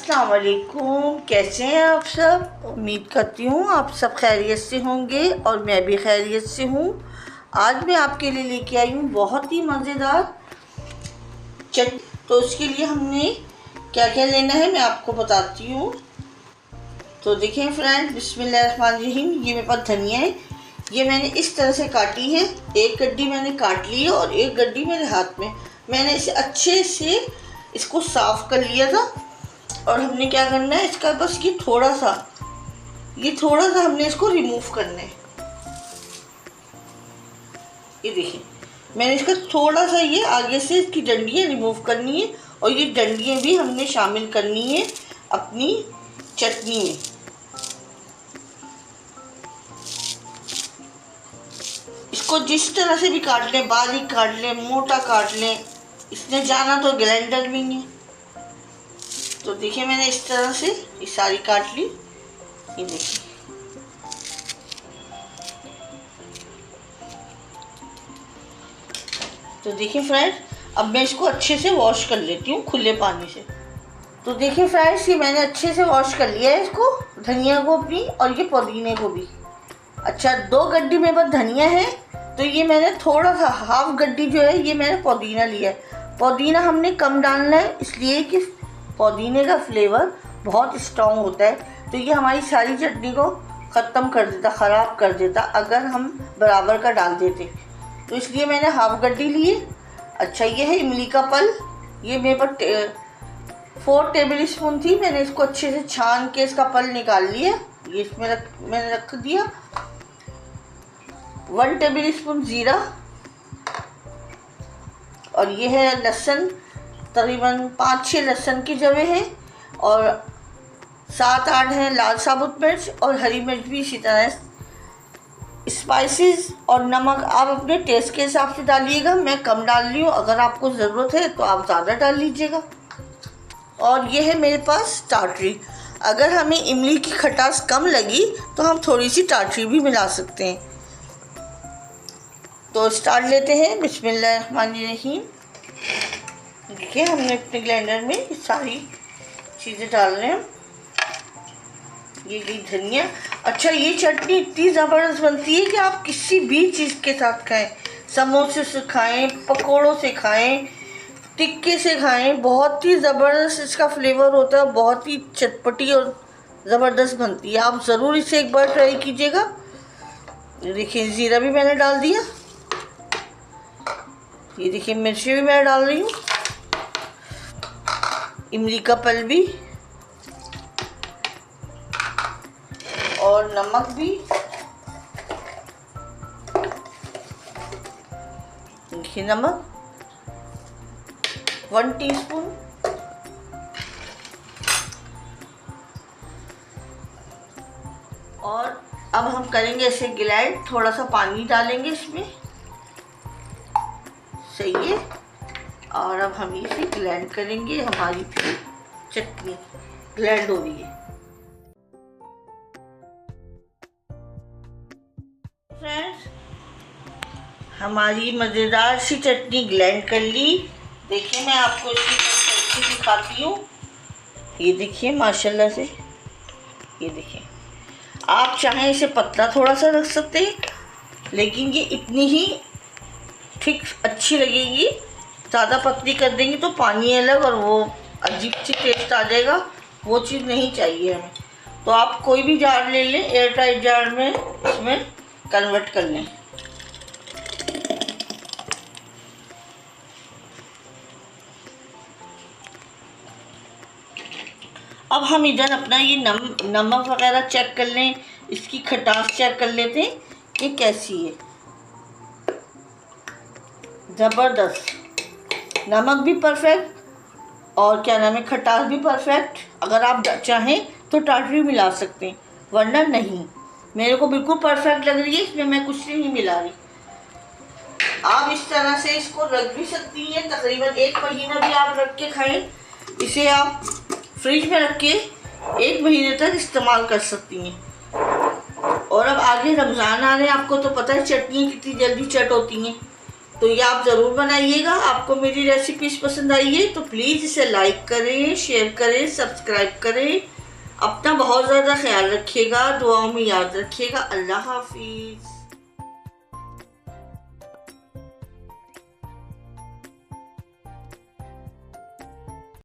अस्सलाम वालेकुम। कैसे हैं आप सब? उम्मीद करती हूँ आप सब खैरियत से होंगे और मैं भी खैरियत से हूँ। आज मैं आपके लिए लेके आई हूँ बहुत ही मज़ेदार चटनी। तो उसके लिए हमने क्या क्या लेना है मैं आपको बताती हूँ। तो देखें फ्रेंड्स, बिस्मिल्लाहिर्रहमानिर्रहीम। ये मेरे पास धनिया है, ये मैंने इस तरह से काटी है। एक गड्डी मैंने काट ली है और एक गड्डी मेरे हाथ में। मैंने इसे अच्छे से इसको साफ़ कर लिया था। और हमने क्या करना है, इसका बस ये थोड़ा सा हमने इसको रिमूव करना है। ये देखिए, मैंने इसका थोड़ा सा ये आगे से इसकी डंडियाँ रिमूव करनी है और ये डंडियाँ भी हमने शामिल करनी है अपनी चटनी में। इसको जिस तरह से भी काट लें, बारीक काट लें, मोटा काट लें, इसने जाना तो ग्राइंडर में ही है। तो देखिए, मैंने इस तरह से ये सारी काट ली। ये देखिए, तो देखिए फ्रेंड्स, अब मैं इसको अच्छे से वॉश कर लेती हूँ खुले पानी से। तो देखिए फ्रेंड्स, ये मैंने अच्छे से वॉश कर लिया है इसको, धनिया को भी और ये पुदीने को भी। अच्छा, 2 गड्डी मेरे पास धनिया है, तो ये मैंने थोड़ा सा हाफ गड्डी जो है ये मैंने पुदीना लिया है। पुदीना हमने कम डालना है, इसलिए कि पुदीने का फ्लेवर बहुत स्ट्रॉन्ग होता है। तो ये हमारी सारी चटनी को ख़त्म कर देता, ख़राब कर देता अगर हम बराबर का डाल देते। तो इसलिए मैंने हाफ गड्डी ली है। अच्छा, ये है इमली का पल। ये मेरे पास 4 टेबल स्पून थी। मैंने इसको अच्छे से छान के इसका पल निकाल लिया। ये इसमें मैंने रख दिया। 1 टेबल स्पून ज़ीरा। और ये है लहसुन, तकरीबन 5-6 लहसुन की जवे हैं और 7-8 हैं लाल साबुत मिर्च और हरी मिर्च भी इसी तरह। स्पाइसेस और नमक आप अपने टेस्ट के हिसाब से डालिएगा। मैं कम डाल रही हूँ, अगर आपको ज़रूरत है तो आप ज़्यादा डाल लीजिएगा। और ये है मेरे पास टाटरी। अगर हमें इमली की खटास कम लगी तो हम थोड़ी सी टाटरी भी मिला सकते हैं। तो स्टार्ट लेते हैं। बिस्मिल्लाहिर्रहमानिर्रहीम। देखिए, हमने अपने ग्राइंडर में ये सारी चीज़ें डाल रहे हैं। ये गई धनिया। अच्छा, ये चटनी इतनी ज़बरदस्त बनती है कि आप किसी भी चीज़ के साथ खाएं। समोसे से खाएं, पकोड़ों से खाएं, टिक्के से खाएं। बहुत ही ज़बरदस्त इसका फ्लेवर होता है, बहुत ही चटपटी और ज़बरदस्त बनती है। आप ज़रूर इसे एक बार ट्राई कीजिएगा। देखिए, ज़ीरा भी मैंने डाल दिया। ये देखिए, मिर्ची भी मैं डाल रही हूँ, इमली का पल भी और नमक भी। देखिए, नमक 1 टीस्पून। और अब हम करेंगे इसे ग्राइंड। थोड़ा सा पानी डालेंगे इसमें, सही है। और अब हम इसे ग्राइंड करेंगे। हमारी चटनी ग्राइंड हो रही है। फ्रेंड्स, हमारी मज़ेदार सी चटनी ग्राइंड कर ली। देखिए, मैं आपको इसकी कंसिस्टेंसी दिखाती हूँ। ये देखिए, माशाल्लाह से। ये देखिए, आप चाहें इसे पतला थोड़ा सा रख सकते हैं, लेकिन ये इतनी ही ठीक अच्छी लगेगी। ज़्यादा पतली कर देंगे तो पानी अलग और वो अजीब सी टेस्ट आ जाएगा। वो चीज़ नहीं चाहिए हमें। तो आप कोई भी जार ले लें, एयर टाइट जार में इसमें कन्वर्ट कर लें। अब हम इधर अपना ये नमक वगैरह चेक कर लें, इसकी खटास चेक कर लेते हैं कि कैसी है। ज़बरदस्त, नमक भी परफेक्ट और क्या नाम है, खटास भी परफेक्ट। अगर आप चाहें तो टाटरी मिला सकते हैं, वरना नहीं। मेरे को बिल्कुल परफेक्ट लग रही है, इसमें मैं कुछ नहीं मिला रही। आप इस तरह से इसको रख भी सकती हैं, तकरीबन 1 महीना भी आप रख के खाएं। इसे आप फ्रिज में रख के 1 महीने तक इस्तेमाल कर सकती हैं। और अब आगे रमज़ान आ रहे हैं, आपको तो पता है चटनी कितनी जल्दी चट होती हैं। तो ये आप ज़रूर बनाइएगा। आपको मेरी रेसिपीज पसंद आई है तो प्लीज़ इसे लाइक करें, शेयर करें, सब्सक्राइब करें। अपना बहुत ज़्यादा ख्याल रखिएगा, दुआओं में याद रखिएगा। अल्लाह हाफिज़।